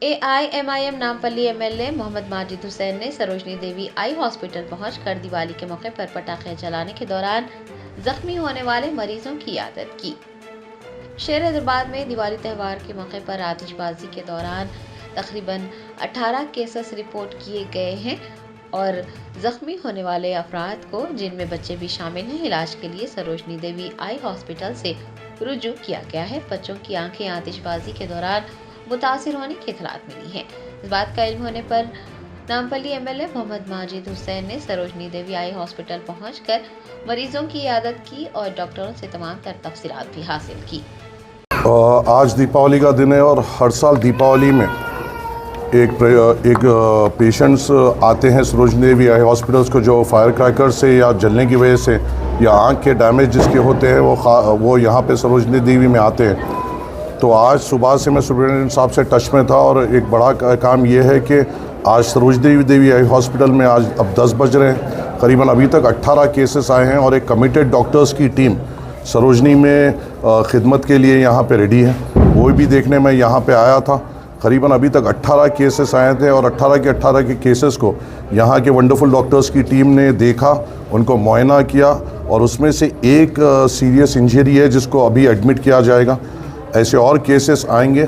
AIMIM Nampally MLA Mohammad Majid Hussain ने सरोजनी देवी eye hospital पहुंचकर दिवाली के मौके पर पटाखे जलाने के दौरान जख्मी होने वाले मरीजों की इयादत की। शेर हैदराबाद में दिवाली त्यौहार के मौके पर आतिशबाजी के दौरान तकरीबन 18 केसेस रिपोर्ट किए गए हैं और जख्मी होने वाले अफराद को, जिनमें बच्चे भी शामिल हैं, इलाज के लिए सरोजनी देवी आई हॉस्पिटल से रुजू किया गया है। बच्चों की आंखें आतिशबाजी के दौरान मुतासिर होने की इतलात मिली है। इस बात का इल्म होने पर नामपल्ली MLA मोहम्मद माजिद हुसैन ने सरोजनी देवी आई हॉस्पिटल पहुंचकर मरीजों की इयादत की और डॉक्टरों से तमाम तर तफसीलात भी हासिल की। आज दीपावली का दिन है और हर साल दीपावली में एक पेशेंट्स आते हैं सरोजनी देवी आई हॉस्पिटल्स को, जो फायर क्रैकर से या जलने की वजह से या आँख के डैमेज जिसके होते हैं वो यहाँ पे सरोजनी देवी में आते हैं। तो आज सुबह से मैं सुप्रिटेंडेंट साहब से टच में था और एक बड़ा काम ये है कि आज सरोजनी देवी आई हॉस्पिटल में आज अब 10 बज रहे हैं, करीबन अभी तक 18 केसेस आए हैं और एक कमिटेड डॉक्टर्स की टीम सरोजनी में खिदमत के लिए यहाँ पे रेडी है। वो भी देखने में यहाँ पे आया था। करीबन अभी तक 18 केसेस आए थे और 18 के केसेस को यहाँ के वंडरफुल डॉक्टर्स की टीम ने देखा, उनको मुआयना किया और उसमें से एक सीरियस इंजरी है जिसको अभी एडमिट किया जाएगा। ऐसे और केसेस आएंगे।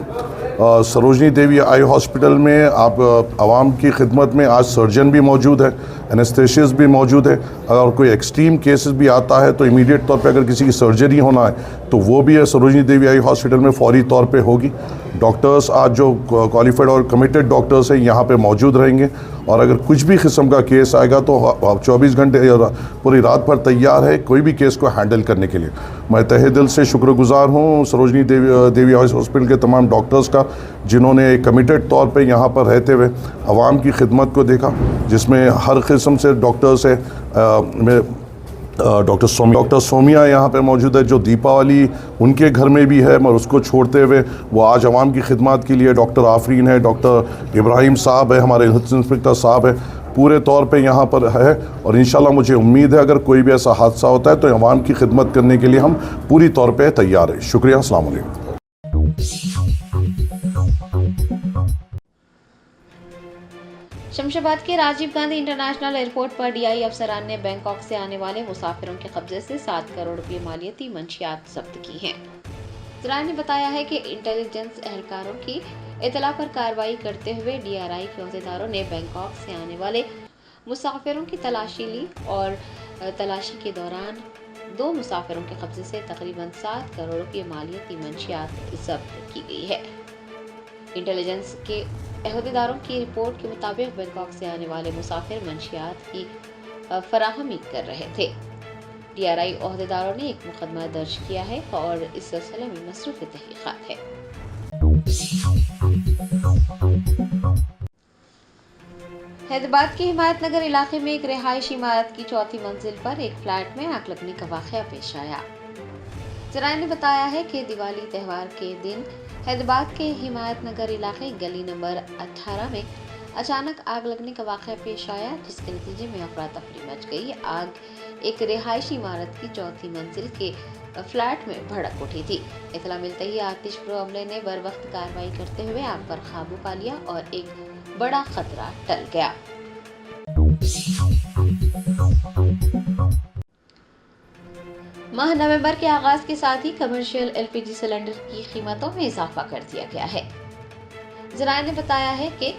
सरोजनी देवी आई हॉस्पिटल में आप आवाम की खिदमत में आज सर्जन भी मौजूद है, एनेस्थेसिस्ट भी मौजूद है। अगर कोई एक्सट्रीम केसेस भी आता है तो इमीडिएट तौर पे अगर किसी की सर्जरी होना है तो वो भी है सरोजनी देवी आई हॉस्पिटल में फौरी तौर पे होगी। डॉक्टर्स आज जो क्वालिफाइड और कमिटेड डॉक्टर्स हैं यहाँ पे मौजूद रहेंगे और अगर कुछ भी किस्म का केस आएगा तो 24 घंटे पूरी रात भर तैयार है कोई भी केस को हैंडल करने के लिए। मैं तहे दिल से शुक्रगुजार हूँ सरोजनी देवी हॉस्पिटल के तमाम डॉक्टर्स का, जिन्होंने कमिटेड तौर पे यहाँ पर रहते हुए आवाम की खिदमत को देखा, जिसमें हर किस्म से डॉक्टर्स है। डॉक्टर सोमिया यहाँ पे मौजूद है जो दीपावली उनके घर में भी है, मगर उसको छोड़ते हुए वो आज आवाम की खिदमत के लिए डॉक्टर आफरीन है, डॉक्टर इब्राहिम साहब है, हमारे हेल्थ इंस्पेक्टर साहब है, पूरे तौर पे यहाँ पर है। और इंशाल्लाह मुझे उम्मीद है अगर कोई भी ऐसा हादसा होता है तो आवाम की खिदमत करने के लिए हम पूरी तौर पर तैयार हैं। शुक्रिया, अस्सलाम वालेकुम। शमशाबाद के राजीव गांधी इंटरनेशनल एयरपोर्ट पर DI अफसरान ने बैंकॉक से आने वाले मुसाफिरों के कब्जे से 7 करोड़ रुपए मालियती मंशियात जब्त की हैं। ज़राए ने बताया है कि इंटेलिजेंस एहलकारों की इतला पर कार्रवाई करते हुए DRI के अहदेदारों ने बैंकॉक से आने वाले मुसाफिरों की तलाशी ली और तलाशी के दौरान 2 मुसाफिरों के कब्जे से तकरीबन 7 करोड़ रुपए मालियती मंशियात जब्त की गई है। इंटेलिजेंस के अहदेदारों की रिपोर्ट के मुताबिक बैंकॉक से आने वाले मुसाफिर मंशियात की फराहमी कर रहे थे। DRI अहदेदारों ने एक मुकदमा दर्ज किया है और इस सिलसिले में मसरूफ़ तहकीक़ात है। हैदराबाद के हिमायत नगर इलाके में एक रिहायशी इमारत की 4थी मंजिल पर एक फ्लैट में आग लगने का वाक़या पेश आया। ज़राए ने बताया है कि दिवाली त्यौहार के दिन हैदराबाद के हिमायत नगर इलाके गली नंबर 18 में अचानक आग लगने का वाक़या पेश आया, जिसके नतीजे में अफरा तफरी मच गई। आग एक रिहायशी इमारत की 4थी मंजिल के फ्लैट में भड़क उठी थी। इतला मिलते ही आतिशप्रो अमले ने बर वक्त कार्रवाई करते हुए आग पर काबू पा लिया और एक बड़ा खतरा टल गया। माह नवंबर के आगाज के साथ ही कमर्शियल LPG सिलेंडर की कीमतों में इजाफा कर दिया गया है। ज़राए ने बताया है कि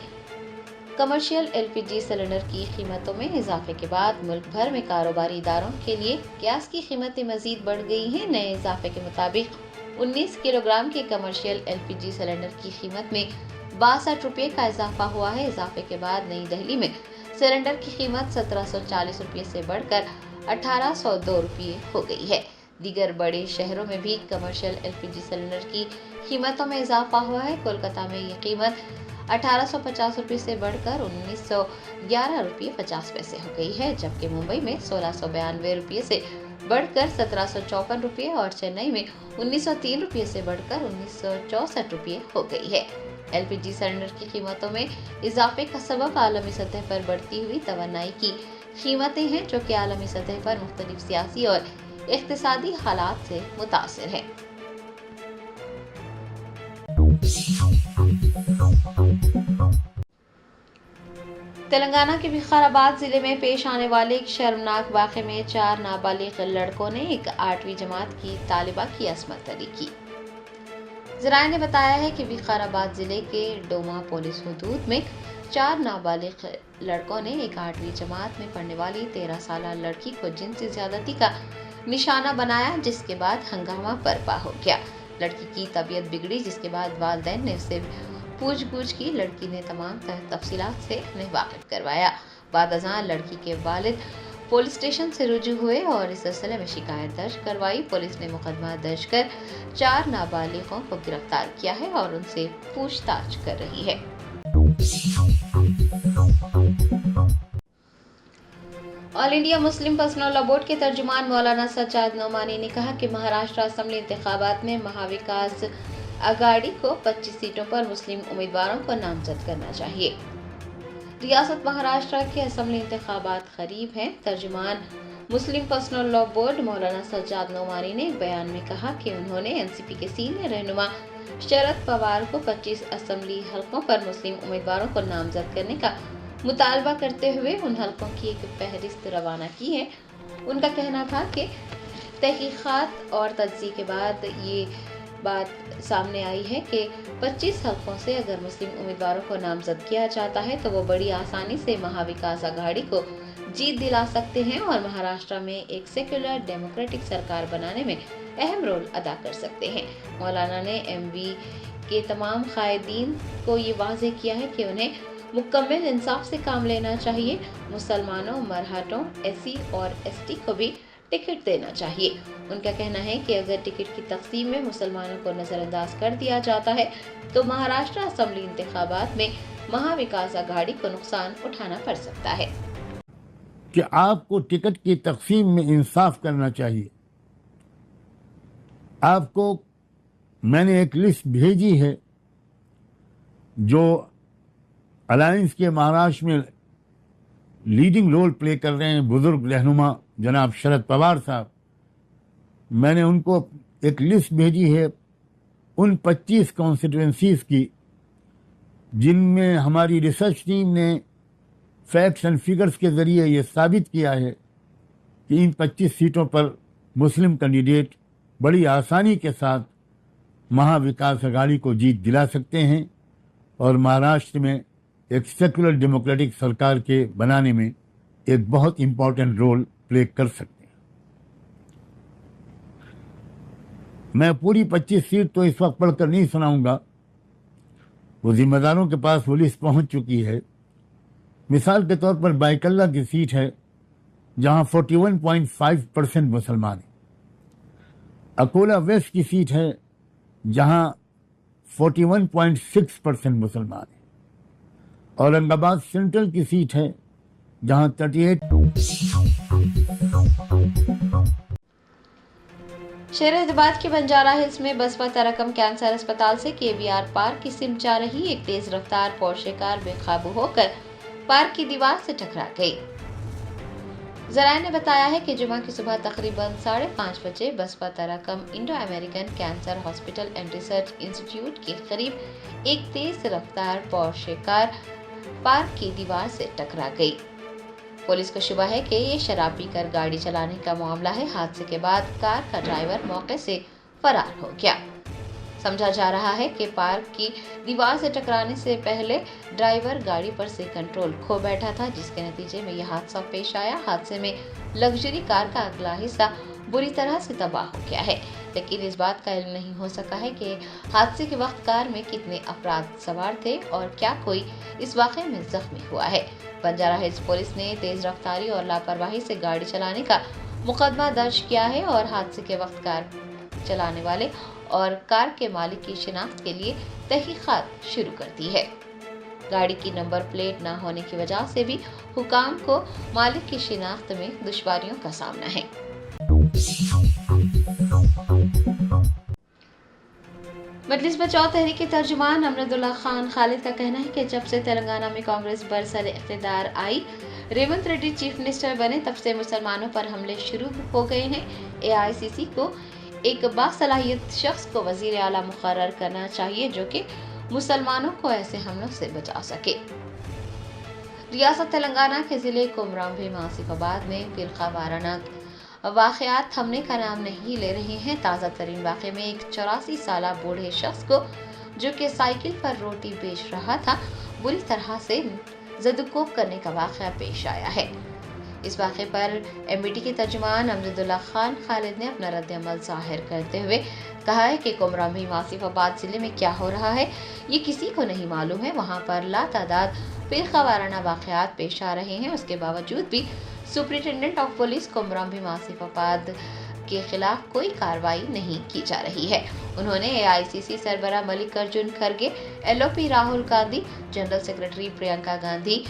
कमर्शियल LPG सिलेंडर की कीमतों में इजाफे के बाद मुल्क भर में कारोबारी इदारों के लिए गैस की कीमतें मजीद बढ़ गई हैं। नए इजाफे के मुताबिक 19 किलोग्राम के कमर्शियल LPG सिलेंडर की कीमत में 62 रुपये का इजाफा हुआ है। इजाफे के बाद नई दिल्ली में सिलेंडर की कीमत 1740 रुपये से बढ़कर 1802 रुपये हो गई है। दीगर बड़े शहरों में भी कमर्शियल LPG सिलेंडर की कीमतों में इजाफा हुआ है। कोलकाता में ये कीमत 1850 रुपये से बढ़कर 1911 रुपये 50 पैसे हो गई है, जबकि मुंबई में 1692 रुपये से बढ़कर 1754 रुपये और चेन्नई में 1903 रुपये से बढ़कर 1964 रुपये हो गई है। LPG सिलेंडर की कीमतों में इजाफे का सबब आलमी सतह पर बढ़ती हुई तवन्नाई की कीमतें हैं, जो कि आलमी सतह पर मुख्तलिफ सियासी और इक्तिसादी हालात से मुतासिर है। تلنگانہ کے وقار ضلع میں پیش آنے والے ایک شرمناک واقعے میں 4 نابالغ لڑکوں نے ایک 8ویں جماعت کی طالبہ کی عصمت دری کی۔ ذرائع نے بتایا ہے کہ وقار ضلع کے ڈوما پولیس حدود میں 4 نابالغ لڑکوں نے ایک 8ویں جماعت میں پڑھنے والی 13 سالہ لڑکی کو جنسی زیادتی کا نشانہ بنایا، جس کے بعد ہنگامہ برپا ہو گیا۔ لڑکی کی طبیعت بگڑی، جس کے بعد والدین نے اسے پوچھ گچھ کی۔ لڑکی نے تمام تفصیلات سے انہیں واقف کروایا۔ بعد ازاں لڑکی کے والد پولیس اسٹیشن سے رجوع ہوئے اور اس سلسلے میں شکایت درج کروائی۔ پولیس نے مقدمہ درج کر 4 نابالغوں کو گرفتار کیا ہے اور ان سے پوچھ تاچھ کر رہی ہے۔ آل انڈیا مسلم پرسنل لا بورڈ کے ترجمان مولانا سجاد نعمانی نے کہا کہ مہاراشٹر اسمبلی انتخابات میں مہاوکاس اگاڑی کو 25 سیٹوں پر مسلم امیدواروں کو نامزد کرنا چاہیے۔ ریاست مہاراشٹر کے اسمبلی انتخابات قریب ہیں۔ ترجمان مسلم پرسنل لا بورڈ مولانا سجاد نعمانی نے ایک بیان میں کہا کہ انہوں نے NCP کے سینئر رہنما شرد پوار کو 25 اسمبلی حلقوں پر مسلم امیدواروں کو نامزد کرنے کا مطالبہ کرتے ہوئے ان حلقوں کی ایک فہرست روانہ کی ہے۔ ان کا کہنا تھا کہ تحقیقات اور تجزیے کے بعد یہ بات سامنے آئی ہے کہ 25 حلقوں سے اگر مسلم امیدواروں کو نامزد کیا جاتا ہے تو وہ بڑی آسانی سے مہاوکاس اگاڑی کو جیت دلا سکتے ہیں اور مہاراشٹر میں ایک سیکولر ڈیموکریٹک سرکار بنانے میں اہم رول ادا کر سکتے ہیں۔ مولانا نے MV کے تمام قائدین کو یہ واضح کیا ہے کہ انہیں مکمل انصاف سے کام لینا چاہیے۔ مسلمانوں، مرہٹوں، SC اور ST کو بھی ٹکٹ دینا چاہیے۔ ان کا کہنا ہے کہ اگر ٹکٹ کی تقسیم میں مسلمانوں کو نظر انداز کر دیا جاتا ہے تو مہاراشٹر اسمبلی انتخابات میں مہاوکاس اگاڑی کو نقصان اٹھانا پڑ سکتا ہے۔ کہ آپ کو ٹکٹ کی تقسیم میں انصاف کرنا چاہیے۔ آپ کو میں نے ایک لسٹ بھیجی ہے جو الائنس کے مہاراشٹر میں لیڈنگ رول پلے کر رہے ہیں بزرگ رہنما جناب شرد پوار صاحب۔ میں نے ان کو ایک لسٹ بھیجی ہے ان 25 کانسٹیٹوئنسیز کی جن میں ہماری ریسرچ ٹیم نے فیکٹس اینڈ فگرز کے ذریعے یہ ثابت کیا ہے کہ ان 25 سیٹوں پر مسلم کینڈیڈیٹ بڑی آسانی کے ساتھ مہاوکاس اگاڑی کو جیت دلا سکتے ہیں اور مہاراشٹر میں ایک سیکولر ڈیموکریٹک سرکار کے بنانے میں ایک بہت امپورٹنٹ رول پلے کر سکتے ہیں۔ میں پوری 25 سیٹ تو اس وقت پڑھ کر نہیں سناؤں گا، وہ ذمہ داروں کے پاس وہ لسٹ پہنچ چکی ہے۔ مثال کے طور پر بائکلہ کی سیٹ ہے جہاں 41.5% مسلمان ہیں۔ اکولا ویسٹ کی سیٹ ہے جہاں 41.6% مسلمان ہیں۔ اورنگ آباد سینٹرل کی سیٹ ہے جہاں 38۔ شہر حیدرآباد کے بنجارہ ہلز میں بسپا تراکم کینسر اسپتال سے KBR پارک کی سمت جا رہی ایک تیز رفتار پورشے کار بے قابو ہو کر پارک کی دیوار سے ٹکرا گئی۔ ذرائع نے بتایا ہے کہ جمعہ کی صبح تقریباً 5:30 بجے بسپا تراکم Indo American cancer hospital and research institute کے قریب ایک تیز رفتار پورشے کار پارک کی دیوار سے ٹکرا گئی۔ پولیس کو شبہ ہے کہ یہ شراب پی کر گاڑی چلانے کا معاملہ ہے۔ حادثے کے بعد کار کا ڈرائیور موقع سے فرار ہو گیا۔ سمجھا جا رہا ہے کہ پارک کی دیوار سے ٹکرانے سے پہلے ڈرائیور گاڑی پر سے کنٹرول کھو بیٹھا تھا، جس کے نتیجے میں یہ حادثہ پیش آیا۔ حادثے میں لگژری کار کا اگلا حصہ بری طرح سے تباہ ہو گیا ہے، لیکن اس بات کا علم نہیں ہو سکا ہے کہ حادثے کے وقت کار میں کتنے افراد سوار تھے اور کیا کوئی اس واقعے میں زخمی ہوا ہے۔ بنجارہ ہلز پولیس نے تیز رفتاری اور لاپرواہی سے گاڑی چلانے کا مقدمہ درج کیا ہے اور حادثے کے وقت کار چلانے والے اور کار کے مالک کی شناخت کے لیے تحقیقات شروع کر دی ہے۔ گاڑی کی نمبر پلیٹ نہ ہونے کی وجہ سے بھی حکام کو مالک کی شناخت میں دشواریوں کا سامنا ہے۔ مجلس بچاؤ تحریک کے ترجمان امرد اللہ خان خالد کا کہنا ہے کہ جب سے تلنگانہ میں کانگریس برسر اقتدار آئی، ریونت ریڈی چیف منسٹر بنے، تب سے مسلمانوں پر حملے شروع ہو گئے ہیں۔ AICC کو ایک باصلاحیت شخص کو وزیر اعلیٰ مقرر کرنا چاہیے جو کہ مسلمانوں کو ایسے حملوں سے بچا سکے۔ ریاست تلنگانہ کے ضلع کومرام بھیم آصف آباد میں فرقہ وارانہ واقعات تھمنے کا نام نہیں لے رہے ہیں۔ تازہ ترین واقعے میں ایک 84 سالہ بوڑھے شخص کو جو کہ سائیکل پر روٹی بیچ رہا تھا بری طرح سے زدوکوب کرنے کا واقعہ پیش آیا ہے۔ اس واقعے پر MBT کے ترجمان امجد اللہ خان خالد نے اپنا رد عمل ظاہر کرتے ہوئے کہا ہے کہ کومرام بھیم آصف آباد ضلع میں کیا ہو رہا ہے یہ کسی کو نہیں معلوم ہے۔ وہاں پر لاتعداد فرقہ وارانہ واقعات پیش آ رہے ہیں، اس کے باوجود بھی superintendent of police Komaram Bheem Asifabad کے خلاف کوئی کارروائی نہیں کی جا رہی ہے۔ انہوں نے AICC سربراہ Mallikarjun Kharge, LOP Rahul Gandhi, general secretary Priyanka Gandhi,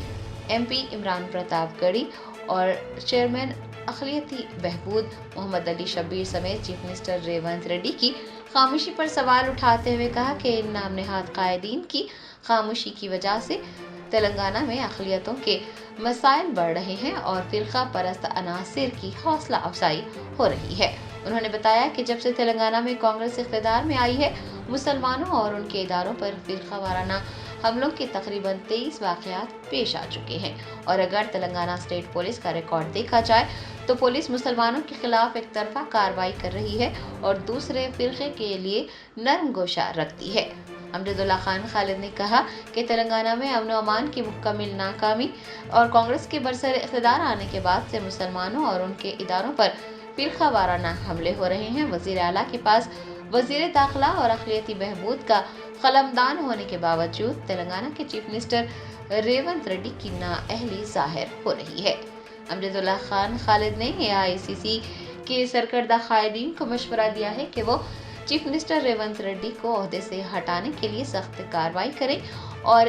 MP Imran Pratapgarhi اور چیئرمین اقلیتی بہبود محمد علی شبیر سمیت چیف منسٹر ریونت ریڈی کی خاموشی پر سوال اٹھاتے ہوئے کہا کہ ان نام نہاد قائدین کی خاموشی کی وجہ سے تلنگانہ میں اقلیتوں کے مسائل بڑھ رہے ہیں اور فرقہ پرست عناصر کی حوصلہ افزائی ہو رہی ہے۔ انہوں نے بتایا کہ جب سے تلنگانہ میں کانگریس اقتدار میں آئی ہے، مسلمانوں اور ان کے اداروں پر فرقہ وارانہ حملوں کے تقریباً 23 واقعات پیش آ چکے ہیں، اور اگر تلنگانہ اسٹیٹ پولیس کا ریکارڈ دیکھا جائے تو پولیس مسلمانوں کے خلاف ایک طرفہ کارروائی کر رہی ہے اور دوسرے فرقے کے لیے نرم گوشہ رکھتی ہے۔ امجد اللہ خان خالد نے کہا کہ تلنگانہ میں امن و امان کی مکمل ناکامی اور کانگریس کے برسر اقتدار آنے کے بعد سے مسلمانوں اور ان کے اداروں پر فرقہ وارانہ حملے ہو رہے ہیں۔ وزیر اعلیٰ کے پاس وزیر داخلہ اور اقلیتی بہبود کا قلمدان ہونے کے باوجود تلنگانہ کے چیف منسٹر ریونت ریڈی کی نااہلی ظاہر ہو رہی ہے۔ امجد اللہ خان خالد نے AICC کے سرکردہ قائدین کو مشورہ دیا ہے کہ وہ چیف منسٹر ریونت ریڈی کو عہدے سے ہٹانے کے لیے سخت کارروائی کریں اور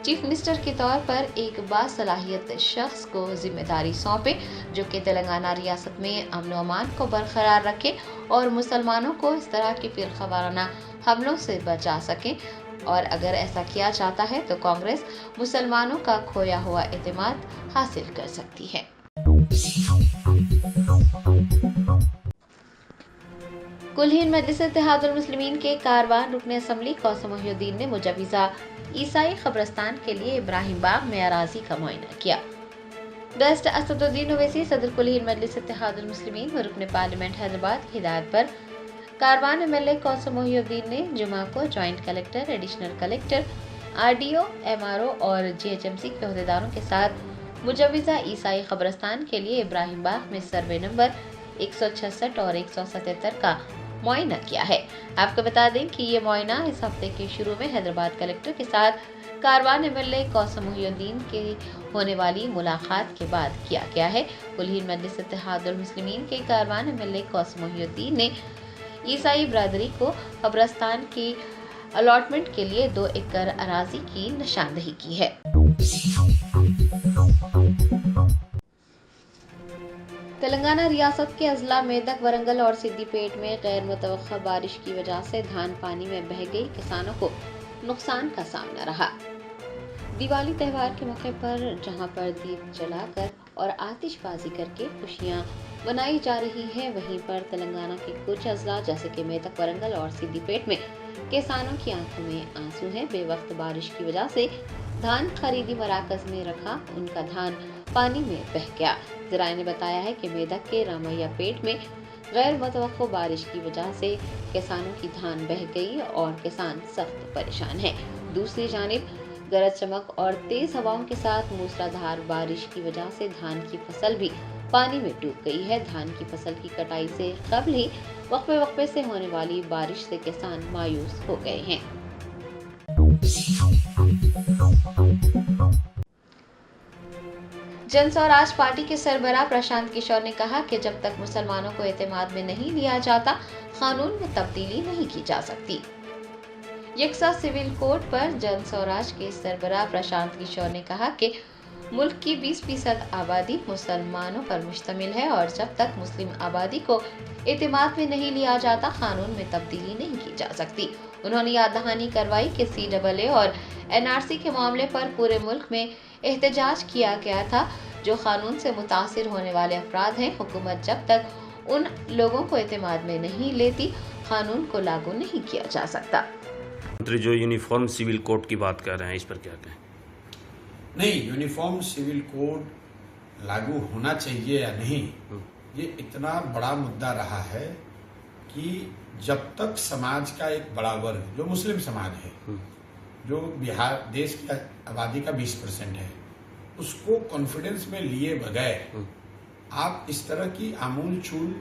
چیف منسٹر کے طور پر ایک باصلاحیت شخص کو ذمہ داری سونپے جو کہ تلنگانہ ریاست میں امن و امان کو برقرار رکھے اور مسلمانوں کو اس طرح کے فرقہ وارانہ حملوں سے بچا سکیں، اور اگر ایسا کیا جاتا ہے تو کانگریس مسلمانوں کا کھویا ہوا اعتماد حاصل کر سکتی ہے۔ کل ہند مجلس اتحاد المسلمین کے کاروان رکن اسمبلی قاسم محی الدین نے مجوزہ عیسائی قبرستان کے لیے ابراہیم باغ میں اراضی کا معائنہ کیا۔ ڈسٹ اسد الدین اویسی صدر کل ہند مجلس اتحاد المسلمین و رکن پارلیمنٹ حیدرآباد کی ہدایت پر کاروان MLA قاسم محی الدین نے جمعہ کو joint collector, additional collector, RDO، MRO اور GHMC کے عہدیداروں کے ساتھ مجوزہ عیسائی قبرستان کے لیے ابراہیم باغ میں سروے نمبر 166 اور 177 کا معائنہ کیا ہے۔ آپ کو بتا دیں کہ یہ معائنہ اس ہفتے کے شروع میں حیدرآباد کلکٹر کے ساتھ کاروان MLA قاسم محی الدین کے ہونے والی ملاقات کے بعد کیا گیا ہے۔ کل ہند مجلس اتحاد المسلمین کے کاروان MLA قاسم محی الدین نے عیسائی برادری کو قبرستان کی الاٹمنٹ کے لیے 2 ایکڑ اراضی کی نشاندہی کی ہے۔ تلنگانہ ریاست کے اضلاع میدک، ورنگل اور سدی پیٹ میں غیر متوقع بارش کی وجہ سے دھان پانی میں بہہ گئی، کسانوں کو نقصان کا سامنا رہا۔ دیوالی تہوار کے موقع پر جہاں پر دیپ جلا کر اور آتش بازی کر کے خوشیاں منائی جا رہی ہے، وہیں پر تلنگانہ کے کچھ اضلاع جیسے کہ میدک، ورنگل اور سدی پیٹ میں کسانوں کی آنکھوں میں آنسو ہیں۔ بے وقت بارش کی وجہ سے دھان خریدی مراکز میں رکھا ان کا دھان پانی میں بہہ گیا۔ ذرائع نے بتایا ہے کہ میدک کے رامیا پیٹ میں غیر متوقع بارش کی وجہ سے کسانوں کی دھان بہہ گئی اور کسان سخت پریشان ہیں۔ دوسری جانب گرج چمک اور تیز ہواؤں کے ساتھ موسلادھار بارش کی وجہ سے دھان کی فصل بھی پانی میں ڈوب گئی ہے۔ دھان کی فصل کی کٹائی سے قبل ہی وقفے سے ہونے والی بارش سے کسان مایوس ہو گئے ہیں۔ جن سوراج پارٹی کے سربراہ پرشانت کشور نے کہا کہ جب تک مسلمانوں کو اعتماد میں نہیں لیا جاتا، قانون میں تبدیلی نہیں کی جا سکتی۔ یکساں سول کوڈ پر جن سوراج کے سربراہ پرشانت کشور نے کہا کہ ملک کی 20% آبادی مسلمانوں پر مشتمل ہے اور جب تک مسلم آبادی کو اعتماد میں نہیں لیا جاتا، قانون میں تبدیلی نہیں کی جا سکتی۔ انہوں نے یاد دہانی کروائی کہ CAA اور NRC کے معاملے پر پورے ملک میں احتجاج کیا گیا تھا۔ جو قانون سے متاثر ہونے والے افراد ہیں، حکومت جب تک उन लोगों को एतमाद में नहीं लेती, कानून को लागू नहीं किया जा सकता। मंत्री जो यूनिफॉर्म सिविल कोड की बात कर रहे हैं, इस पर क्या कहें? नहीं, यूनिफॉर्म सिविल कोड लागू होना चाहिए या नहीं, ये इतना बड़ा मुद्दा रहा है कि जब तक समाज का एक बड़ा वर्ग जो मुस्लिम समाज है, जो बिहार देश की आबादी का 20% है, उसको कॉन्फिडेंस में लिए बगैर आप इस तरह की आमूल चूल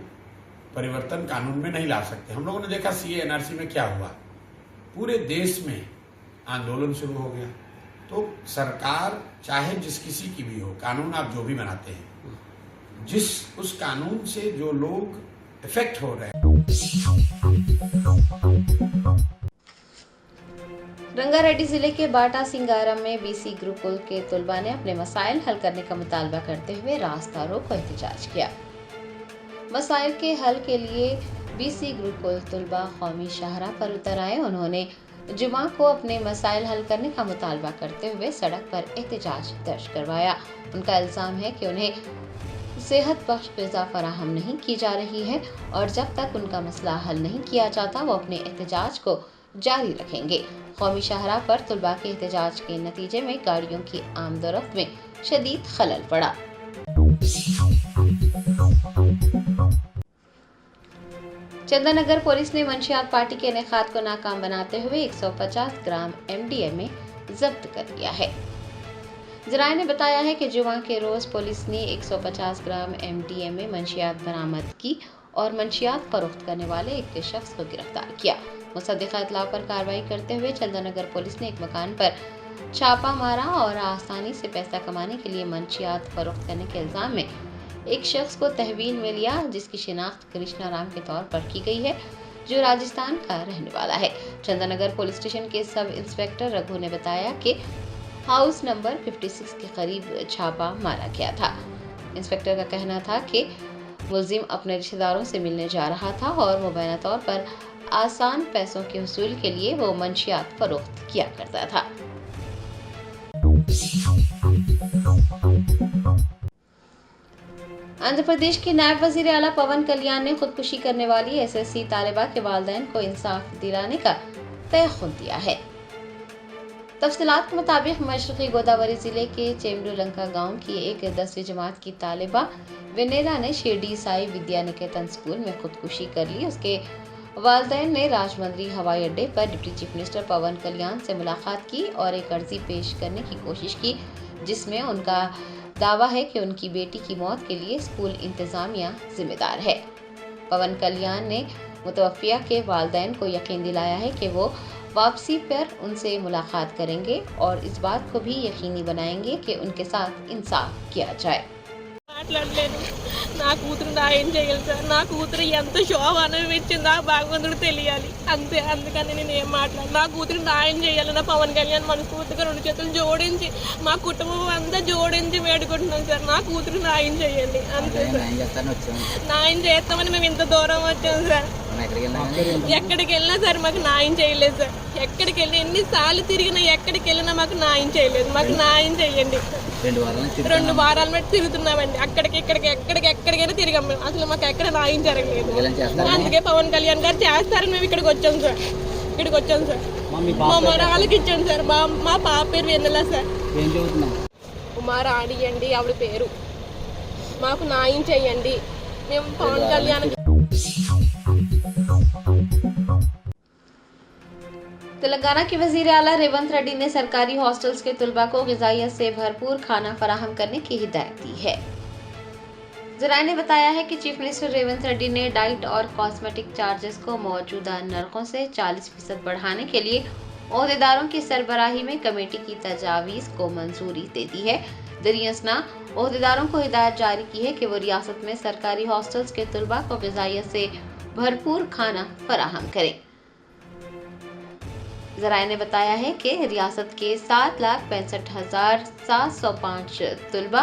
परिवर्तन कानून में नहीं ला सकते। हम लोगों ने देखा सीए एनआरसी में क्या हुआ, पूरे देश में आंदोलन शुरू हो गया। तो सरकार चाहे जिस किसी की भी हो, कानून आप जो भी बनाते हैं, उस कानून से जो लोग इफेक्ट हो रहे हैं। रंगारेड्डी जिले के बाटा सिंगारम में बीसी गुरुकुल के तुलबा ने अपने मसाइल हल करने का मुतालबा करते हुए रास्ता रोको एहतजाज किया। मसाइल के हल के लिए बीसी गुरुकुल तुलबा कौमी शाहराह पर उतर आए। उन्होंने जुमा को अपने मसाइल हल करने का मुतालबा करते हुए सड़क पर एहतजाज दर्ज करवाया। उनका इल्जाम है कि उन्हें सेहत बख्श ग़िज़ा फराहम नहीं की जा रही है और जब तक उनका मसला हल नहीं किया जाता वो अपने एहतजाज को जारी रखेंगे। कौमी शाहराह पर तुलबा के एहतजाज के नतीजे में गाड़ियों की आमदोरफ्त में शदीद खलल पड़ा। चंदनगर पुलिस ने मंशियात पार्टी के इनेकाद को नाकाम बनाते हुए 150 ग्राम MDMA जब्त कर लिया है। जराये ने बताया है कि जुमा के रोज पुलिस ने 150 ग्राम MDMA मंशियात बरामद की और मंशियात फरोख्त करने वाले एक शख्स को गिरफ्तार किया। मुसद्दिक़ा इत्तला पर कार्रवाई करते हुए चंदनगर पुलिस ने एक मकान पर छापा मारा और आसानी से पैसा कमाने के लिए मंशियात फरोख्त करने के इल्जाम में एक शख्स को तहवील में लिया, जिसकी शिनाख्त कृष्णा राम के तौर पर की गई है, जो राजस्थान का रहने वाला है। चंदनगर पुलिस स्टेशन के सब इंस्पेक्टर रघु ने बताया कि हाउस नंबर 56 के करीब छापा मारा गया था। इंस्पेक्टर का कहना था कि मुलजिम अपने रिश्तेदारों से मिलने जा रहा था और मुबैना तौर पर आसान पैसों के हुसूल के लिए वो मंशियात फरोख्त किया करता था। आंध्र प्रदेश के नायब वजीर आला पवन कल्याण ने खुदकुशी करने वाली SSC तालिबा के वालिदैन को इंसाफ दिलाने का तयख्खुद दिया है। तफसीलात के मुताबिक मशरक़ी गोदावरी जिले के चेमडूलंका गांव की एक 10वीं जमात की तालिबा विनेरा ने शिरडी साई विद्या निकेतन स्कूल में खुदकुशी कर ली। उसके वालिदैन ने राजमंद्री हवाई अड्डे पर डिप्टी चीफ मिनिस्टर पवन कल्याण से मुलाकात की और एक अर्जी पेश करने की कोशिश की, जिसमें उनका दावा है कि उनकी बेटी की मौत के लिए स्कूल इंतजामिया जिम्मेदार है। पवन कल्याण ने मुतवफ़िया के वालिदैन को यकीन दिलाया है कि वो वापसी पर उनसे मुलाकात करेंगे और इस बात को भी यकीनी बनाएंगे कि उनके साथ इंसाफ किया जाए। మాట్లాడలేను, నా కూతురు న్యాయం చేయాలి సార్. నా కూతురు ఎంత శోభానం ఇచ్చింది ఆ భగవంతుడు తెలియాలి అంతే. అందుకని నేను ఏం మాట్లాడు, నా కూతురు న్యాయం చేయాలి. నా పవన్ కళ్యాణ్ మనస్ఫూర్తిగా 2 చేతులు జోడించి మా కుటుంబం అంతా జోడించి వేడుకుంటున్నాం సార్. నా కూతురు న్యాయం చేయండి అంతే సార్. న్యాయం చేస్తామని మేము ఇంత దూరం వచ్చాం సార్. ఎక్కడికి వెళ్ళినా సార్ మాకు న్యాయం చేయలేదు సార్. ఎక్కడికి వెళ్ళినా ఎన్నిసార్లు తిరిగినా ఎక్కడికి వెళ్ళినా మాకు న్యాయం చేయలేదు. మాకు న్యాయం చేయండి. 2 వారాల మట్టి తిరుగుతున్నామండి, అక్కడికి ఇక్కడికి ఎక్కడికైనా తిరిగాం మేము. అసలు మాకు ఎక్కడ న్యాయం జరగలేదు. అందుకే పవన్ కళ్యాణ్ గారు చేస్తారని మేము ఇక్కడికి వచ్చాం సార్. మా మరాలకి ఇచ్చాం సార్. మా పాప పేరు వెన్నెల సార్. ఉమారాణి అండి ఆవిడ పేరు. మాకు న్యాయం చేయండి. మేము పవన్ కళ్యాణ్ तेलंगाना के वजीर आला रेवंत रेड्डी ने सरकारी हॉस्टल्स के तुलबा को ग़िज़ाइयत से भरपूर खाना फराहम करने की हिदायत दी है। ज़राए ने बताया है कि चीफ मिनिस्टर रेवंत रेड्डी ने डाइट और कॉस्मेटिक चार्जेस को मौजूदा नरखों से 40% बढ़ाने के लिए ओहदेदारों की सरबराही में कमेटी की तजावीज़ को मंजूरी दे दी है। दरियासना ओहदेदारों को हिदायत जारी की है कि वो रियासत में सरकारी हॉस्टल्स के तुलबा को ग़िज़ाइयत से भरपूर खाना फराहम करें। ज़राए ने बताया है कि रियासत के 7,65,705 तुलबा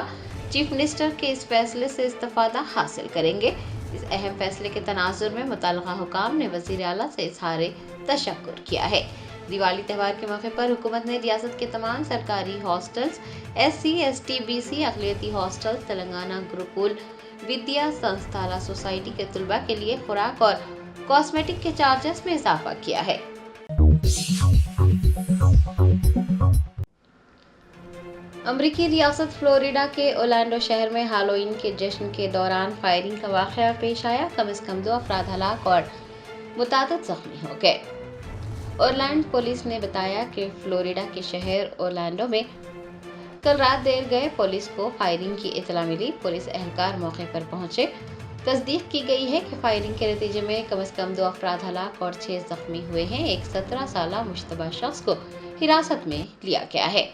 चीफ मिनिस्टर के इस फैसले से इस्तिफादा हासिल करेंगे। इस अहम फैसले के तनाजुर में मुतल्लिक़ा हुकाम ने वज़ीर आला से इज़हार तशक्कुर किया है। दिवाली त्यौहार के मौके पर हुकूमत ने रियासत के तमाम सरकारी हॉस्टल्स, SC, ST, BC, अक़लियती हॉस्टल्स, तेलंगाना गुरुकुल विद्या संस्थाला सोसाइटी के तलबा के लिए खुराक और कॉस्मेटिक के चार्जेस में इजाफा किया है। अमरीकी रियासत फ्लोरिडा के ओरलैंडो शहर में हैलोवीन के जश्न के दौरान फायरिंग का वाक़या पेश आया। कम से कम 2 अफराद हलाक और मुतादिद जख्मी हो गए। ओरलैंडो पुलिस ने बताया कि फ्लोरिडा के शहर ओरलैंडो में कल रात देर गए पुलिस को फायरिंग की इतला मिली। पुलिस एहलकार मौके पर पहुंचे। तस्दीक की गई है कि फायरिंग के नतीजे में कम से कम 2 अफराद हलाक और 6 जख्मी हुए हैं। एक 17 साला मुश्तबा शख्स को हिरासत में लिया गया है।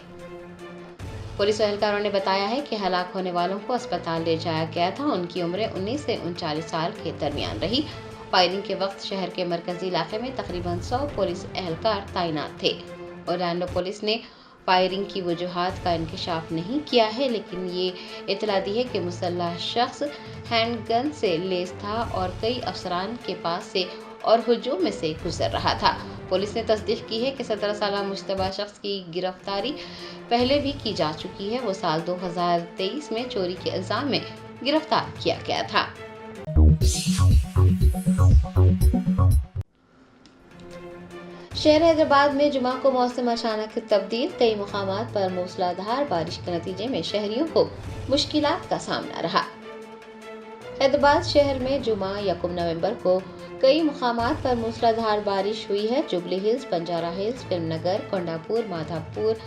पुलिस एहलकारों ने बताया है कि हलाक होने वालों को अस्पताल ले जाया गया था। उनकी उम्र 19 से 39 साल के दरमियान रही। फायरिंग के वक्त शहर के मरकजी इलाके में तकरीबन 100 पुलिस एहलकार तैनात थे। ओरलैंडो पुलिस ने फायरिंग की वजूहात का इंकशाफ नहीं किया है, लेकिन ये इतला दी है कि मुसल्लह शख्स हैंडगन से लैस था और कई अफसरान के पास से और हुजूम में से गुजर रहा था। पुलिस ने तस्दीक की है कि 17 साला मुश्तबा शख्स की गिरफ्तारी पहले भी की जा चुकी है। वो साल 2023 में चोरी के इल्जाम में गिरफ्तार किया गया था। शहर हैदराबाद में जुमा को मौसम अचानक तब्दील। कई मुकामात पर मूसलाधार बारिश के नतीजे में शहरियों को मुश्किलात का सामना रहा। हैदराबाद शहर में जुमा 1 नवंबर को कई मुकामात पर मूसलाधार बारिश हुई है। Jubilee hills, Banjara hills, Filmnagar, Kondapur, Madhapur,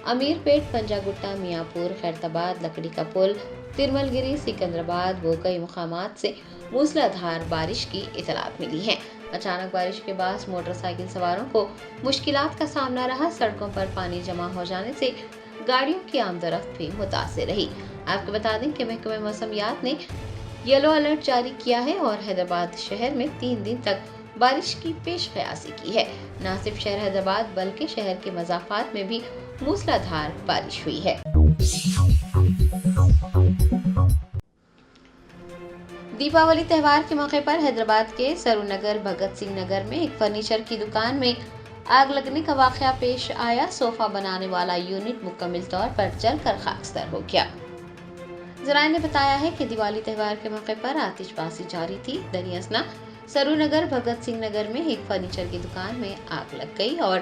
Ameerpet, Panjagutta, Miyapur, Khairatabad, लकड़ी का पुल, तिरमलगिरी, सिकंदराबाद वो कई मुकामात से मूसलाधार बारिश की इतलात मिली है। अचानक बारिश के बाद मोटरसाइकिल सवारों को मुश्किलात का सामना रहा। सड़कों पर पानी जमा हो जाने से गाड़ियों की आमदोरफ्त भी मुतासिर रही। आपको बता दें कि महकमे मौसमियात ने येलो अलर्ट जारी किया है और हैदराबाद शहर में 3 दिन तक बारिश की पेश क़यासी की है। न सिर्फ शहर हैदराबाद बल्कि शहर के मज़ाफ़ात में भी मूसलाधार बारिश हुई है। दीपावली त्यौहार के मौके पर हैदराबाद के सरूनगर भगत सिंह नगर में एक फर्नीचर की दुकान में आग लगने का वाक़या पेश आया। सोफा बनाने वाला यूनिट मुकम्मल तौर पर जलकर खाकस्तर हो गया। ज़राए ने बताया है कि दिवाली त्यौहार के मौके पर आतिशबाजी जारी थी। दरियासना सरूनगर भगत सिंह नगर में एक फर्नीचर की दुकान में आग लग गई और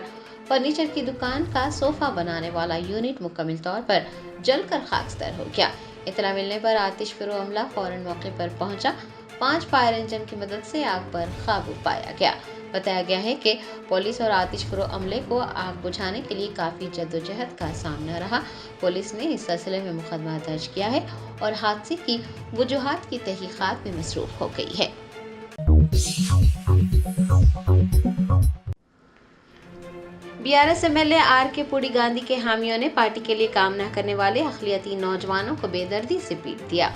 फर्नीचर की दुकान का सोफा बनाने वाला यूनिट मुकम्मल तौर पर जलकर खाकस्तर हो गया। इतला मिलने पर आतिश फिरो अमला फौरन मौके पर पहुंचा। 5 फायर इंजन की मदद से आग पर काबू पाया गया। बताया गया है कि पुलिस और आतिश फिरो अमले को आग बुझाने के लिए काफ़ी जद्दोजहद का सामना रहा। पुलिस ने इस सिलसिले में मुकदमा दर्ज किया है और हादसे की वजूहात की तहकीकात में मसरूफ हो गई है। BRS MLA R K. Pudi Gandhi के हामियों ने पार्टी के लिए काम न करने वाले अक़लियती नौजवानों को बेदर्दी से पीट दिया।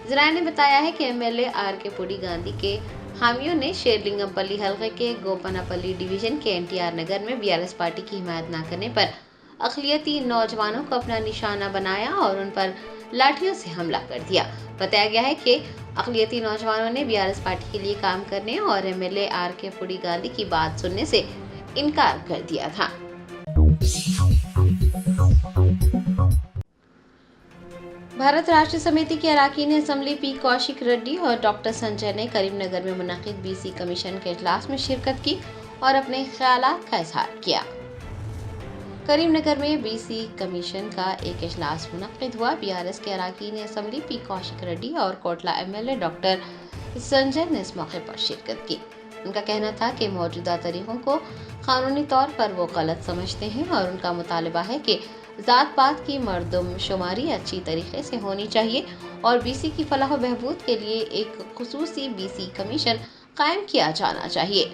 ज़राए ने बताया है कि एमएलए आर.के. पुडी गांधी के हामियों ने शेरलिंगमपल्ली हलके के गोपनापल्ली डिवीजन के एनटीआर नगर में बीआरएस पार्टी की हिमायत न करने पर अक़लियती नौजवानों को अपना निशाना बनाया और उन पर लाठियों से हमला कर दिया। बताया गया है कि अक़लियती नौजवानों ने बीआरएस पार्टी के लिए काम करने और एमएलए आर.के. पुडी गांधी की बात सुनने से इनकार कर दिया था। भारत राष्ट्र समिति के अरकान असम्बली पी कौशिक रेड्डी और डॉक्टर संजय ने करीमनगर में मुनक़िद बीसी कमीशन के इजलास में शिरकत की और अपने ख्यालात का इजहार किया। करीमनगर में बीसी कमीशन का एक इजलास मुनक़िद हुआ। बीआरएस के अरकान असम्बली पी कौशिक रेड्डी और कोटला एमएलए डॉक्टर संजय ने इस मौके पर शिरकत की। उनका कहना था कि मौजूदा तरीक़ों को कानूनी तौर पर वो गलत समझते हैं और उनका मुतालबा है कि ज़ात पात की मर्दमशुमारी अच्छी तरीके से होनी चाहिए और बीसी की फलाह व बहबूद के लिए एक खुसूसी बीसी कमीशन कायम किया जाना चाहिए।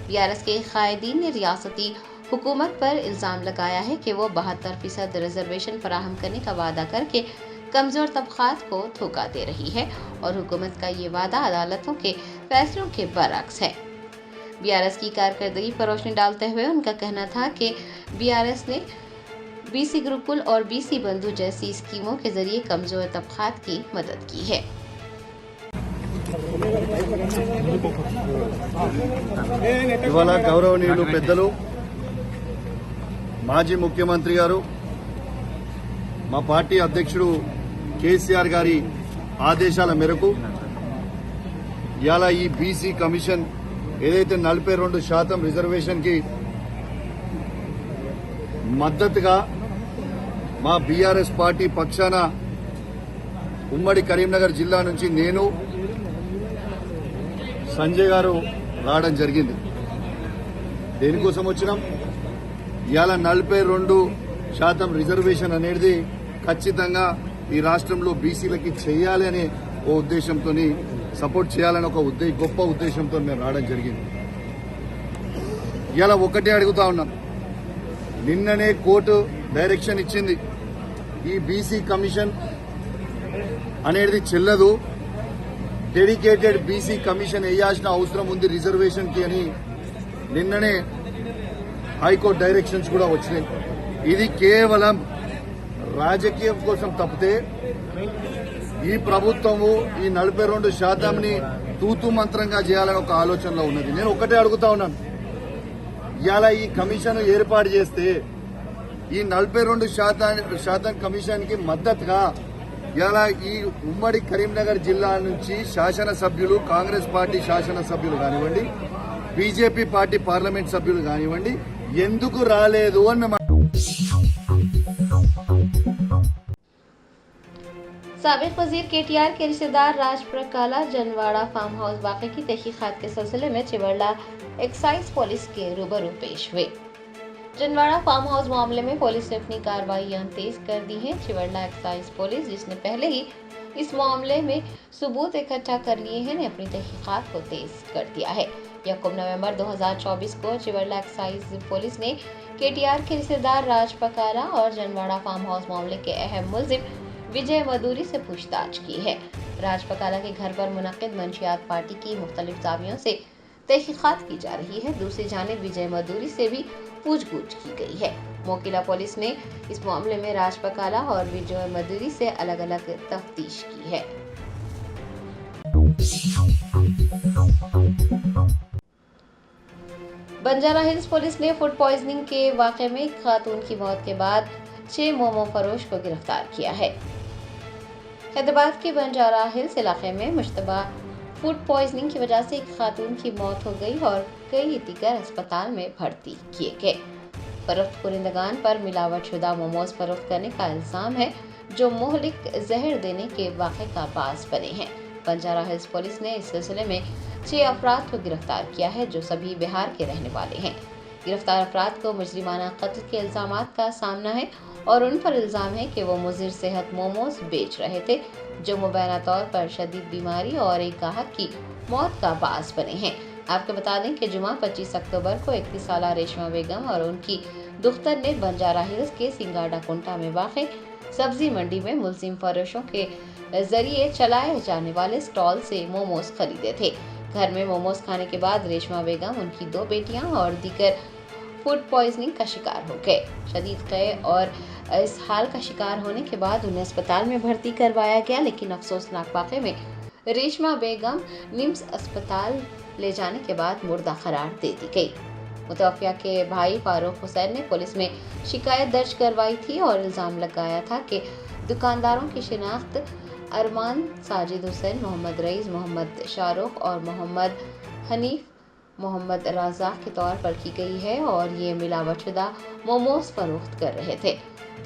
बीआरएस के कायदीन ने रियासती हुकूमत पर इल्ज़ाम लगाया है कि वो 72% रिजर्वेशन फराहम करने का वादा करके कमज़ोर तबक़ात को धोखा दे रही है और हुकूमत का ये वादा अदालतों के फैसलों के बरअक्स है। बीआरएस की कारकर्दगी पर रोशनी डालते हुए उनका कहना था कि बीआरएस ने बीसी गुरुकुल और बीसी बंधु जैसी स्कीमों के जरिए कमजोर तबक़ात की मदद की है। ఇవాళ గౌరవనీయులు పెద్దలు మాజీ ముఖ్యమంత్రి గారు మా పార్టీ అధ్యక్షుడు కేసీఆర్ గారి ఆదేశాల మేరకు ఇవాళ ఈ బీసీ కమిషన్ ఏదైతే 42% రిజర్వేషన్ కి మద్దతుగా మా బీఆర్ఎస్ పార్టీ పక్షాన ఉమ్మడి కరీంనగర్ జిల్లా నుంచి నేను సంజయ్ గారు రావడం జరిగింది. దేనికోసం వచ్చినాం? ఇవాళ 42% రిజర్వేషన్ అనేది ఖచ్చితంగా ఈ రాష్ట్రంలో బీసీలకి చేయాలి అనే ఓ ఉద్దేశంతో, సపోర్ట్ చేయాలని ఒక గొప్ప ఉద్దేశంతో మేము రావడం జరిగింది. ఇవాళ ఒకటే అడుగుతా ఉన్నాం. నిన్ననే కోర్టు డైరెక్షన్ ఇచ్చింది, ఈ బీసీ కమిషన్ అనేది చెల్లదు, డెడికేటెడ్ బీసీ కమిషన్ వేయాల్సిన అవసరం ఉంది రిజర్వేషన్ కి అని నిన్ననే హైకోర్టు డైరెక్షన్స్ కూడా వచ్చినాయి. ఇది కేవలం రాజకీయం కోసం తప్పితే ఈ ప్రభుత్వము ఈ 42%ని తూతు మంత్రంగా చేయాలని ఒక ఆలోచనలో ఉన్నది. నేను ఒకటే అడుగుతా ఉన్నాను, ఇవాళ ఈ కమిషన్ ఏర్పాటు చేస్తే ఈ 42% కమిషన్ కి మద్దతుగా ఇవాళ ఈ ఉమ్మడి కరీంనగర్ జిల్లా నుంచి శాసనసభ్యులు, కాంగ్రెస్ పార్టీ శాసనసభ్యులు కానివ్వండి, బీజేపీ పార్టీ పార్లమెంట్ సభ్యులు కానివ్వండి, ఎందుకు రాలేదు అని మేము साबिक वजीर केटीआर के रिश्तेदार राज प्रकाला जनवाड़ा फार्म हाउस वाक़े की तहकीकात के सिलसिले में चिवरला एक्साइज पुलिस के रूबरू पेश हुए। जनवाड़ा फार्म हाउस मामले में पुलिस ने अपनी कार्रवाइयां तेज कर दी हैं। चिवरला एक्साइज पुलिस, जिसने पहले ही इस मामले में सबूत इकट्ठा कर लिए हैं, ने अपनी तहकीकात को तेज कर दिया है। 1 नवंबर 2024 को चिवरला एक्साइज पुलिस ने केटीआर के रिश्तेदार राज प्रकाला और जनवाड़ा फार्म हाउस मामले के अहम मुलजिम विजय मधुरी से पूछताछ की है। राज प्रकाला के घर पर मुनक्किद मंशियात पार्टी की मुख्तलिफ दावियों से तहकीकात की जा रही है। दूसरी जानिब विजय मधुरी से भी पूछगछ की गई है। मोकिला पुलिस ने इस मामले में राज प्रकाला और विजय मधुरी से अलग अलग तफ्तीश की है। बंजारा हिल्स पुलिस ने फूड पॉइजनिंग के वाक़े में एक खातून की मौत के बाद 6 मोमो फरोश को गिरफ्तार किया है। हैदराबाद के बंजारा हिल्स इलाके में मुश्तबा फूड पॉइजनिंग की वजह से एक खातून की मौत हो गई और कई दीगर अस्पताल में भर्ती किए गए। फरोख्त कुरिंदगान पर मिलावटशुदा मोमोज फरोख्त करने का इल्जाम है, जो मुहलिक जहर देने के वाक़े का बास बने हैं। बंजारा हिल्स पुलिस ने इस सिलसिले में 6 अफराद को गिरफ्तार किया है, जो सभी बिहार के रहने वाले हैं। गिरफ्तार अफराद को मुजरिमाना कत्ल के इल्जामात का सामना है और उन पर इल्जाम है कि वो मुज़िर सेहत मोमोज बेच रहे थे, जो मुबैना तौर पर शदीद बीमारी और एक गाहक की मौत का बास बने हैं। आपको बता दें कि जुमा 25 अक्टूबर को 31 साला रेशमा बेगम और उनकी दुख्तर ने बंजारा हिल्स के सिंगाडा कुंटा में वाक़े सब्जी मंडी में मुल्जिम फरोशों के जरिए चलाए जाने वाले स्टॉल से मोमोज खरीदे थे। घर में मोमोज खाने के बाद रेशमा बेगम, उनकी 2 बेटियां और दीगर फूड पॉइजनिंग का शिकार हो गए। शदीद क़े और इस हाल का शिकार होने के बाद उन्हें अस्पताल में भर्ती करवाया गया, लेकिन अफसोसनाक वाक़े में रेशमा बेगम निम्स अस्पताल ले जाने के बाद मुर्दा करार दे दी गई। मुतवफ़िया के भाई फारूक हुसैन ने पुलिस में शिकायत दर्ज करवाई थी और इल्ज़ाम लगाया था कि दुकानदारों की शिनाख्त अरमान, साजिद हुसैन, मोहम्मद रईस, मोहम्मद शाहरुख और मोहम्मद हनीफ, मोहम्मद राज़ाक के तौर पर की गई है और ये मिलावटशुदा मोमोज फरोख्त कर रहे थे।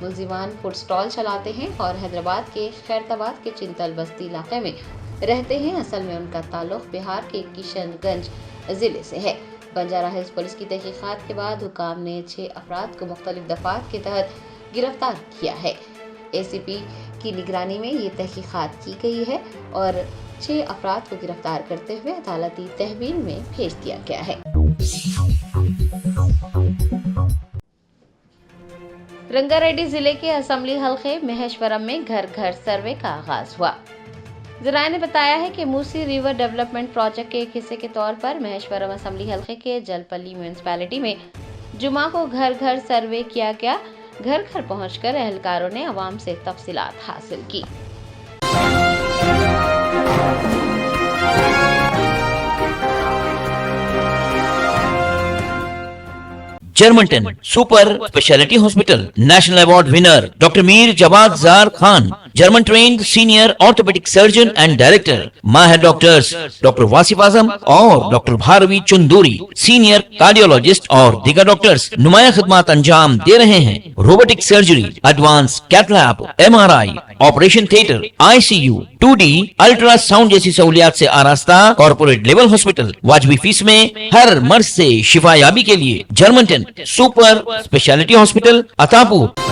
मुलजिमान फूड स्टॉल चलाते हैं और हैदराबाद के खैरताबाद के चिंतल बस्ती इलाके में रहते हैं। असल में उनका ताल्लुक बिहार के किशनगंज ज़िले से है। बंजारा हिल्स पुलिस की तहकीकात के बाद हुकाम ने 6 अफराद को मुख्तलिफ दफ़ात के तहत गिरफ्तार किया है। ACP की निगरानी में ये तहकीकात की गई है और 6 अफराद को गिरफ्तार करते हुए अदालती तहवील में भेज दिया गया है। रंगारेड्डी जिले के असम्बली हल्के महेश्वरम में घर घर सर्वे का आगाज हुआ। ज़राए ने बताया है कि मूसी रिवर डेवलपमेंट प्रोजेक्ट के एक हिस्से के तौर पर महेश्वरम असम्बली हल्के के जलपल्ली म्यूनसिपैलिटी में जुमा को घर घर सर्वे किया गया। घर घर पहुंचकर एहलकारों ने अवाम से तफसीलात हासिल की। German ten super speciality hospital, national award winner doctor Mir Jawad Jar Khan, German trained senior orthopedic surgeon and director. Mahir doctors Dr. Wasif Azam और Dr. Bharvi Chunduri senior cardiologist और दीगर डॉक्टर्स नुमाया खिदमत अंजाम दे रहे हैं. Robotic surgery, advance cath lab, MRI, operation theatre, ICU, 2D ultrasound जैसी सहूलियात से आरास्ता कॉर्पोरेट लेवल हॉस्पिटल. वाजबी फीस में हर मर्ज से शिफायाबी के लिए German 10 super speciality hospital Attapur.